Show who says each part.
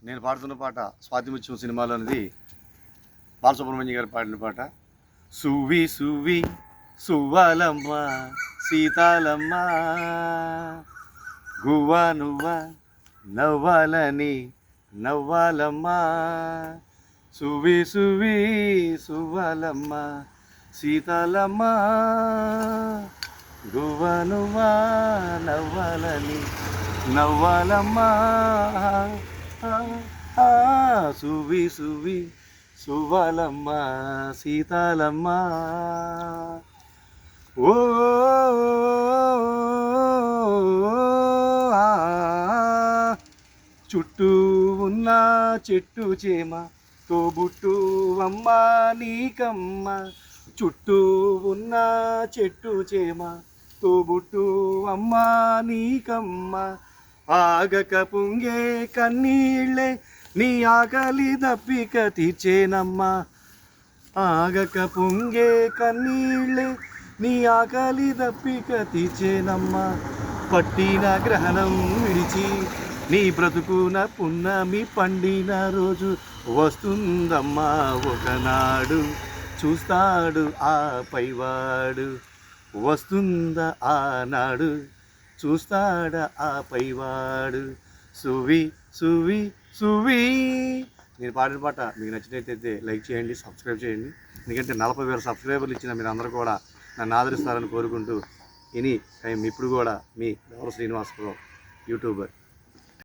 Speaker 1: నేను పాడుతున్న పాట స్వాతిముత్యం సినిమాలోనిది. బాలసుబ్రహ్మణ్యం గారు పాడిన పాట. సువ్వి సువ్వి సువ్వాలమ్మ సీతాలమ్మ, గువ్వ నువ్వ నవ్వాలని నవ్వాలమ్మ, సువ్వి సువ్వి సువ్వాలమ్మ సీతాలమ్మ, గువ్వ నువ్వ నవ్వాలని నవ్వాలమ్మ, సువ్వి సువ్వి సువ్వాలమ్మ సీతాలమ్మ. ఓ చుట్టూ ఉన్న చెట్టు చేమ తోబుట్టువమ్మ నీకమ్మ, చుట్టూ ఉన్న చెట్టు చేమ తోబుట్టువమ్మ నీకమ్మ, ఆగక పొంగే కన్నీళ్ళే నీ ఆకలి దప్పిక తీర్చేనమ్మా, ఆగక పొంగే కన్నీళ్ళే నీ ఆకలి దప్పిక తీర్చేనమ్మా, పట్టిన గ్రహణం విడిచి నీ బ్రతుకున పున్నమి పండిన రోజు వస్తుందమ్మా, ఒకనాడు చూస్తాడు ఆ పైవాడు, వస్తుందా ఆనాడు చూస్తాడా ఆ పైవాడు, సువి సువి సువి. నేను పాడిన పాట మీకు నచ్చినట్లయితే లైక్ చేయండి, సబ్స్క్రైబ్ చేయండి. ఎందుకంటే 40,000 సబ్స్క్రైబర్లు ఇచ్చిన మీరు అందరూ కూడా నన్ను ఆదరిస్తారని కోరుకుంటూ, ఎనీ టైం ఇప్పుడు కూడా మీ గౌరవ శ్రీనివాసరావు యూట్యూబర్.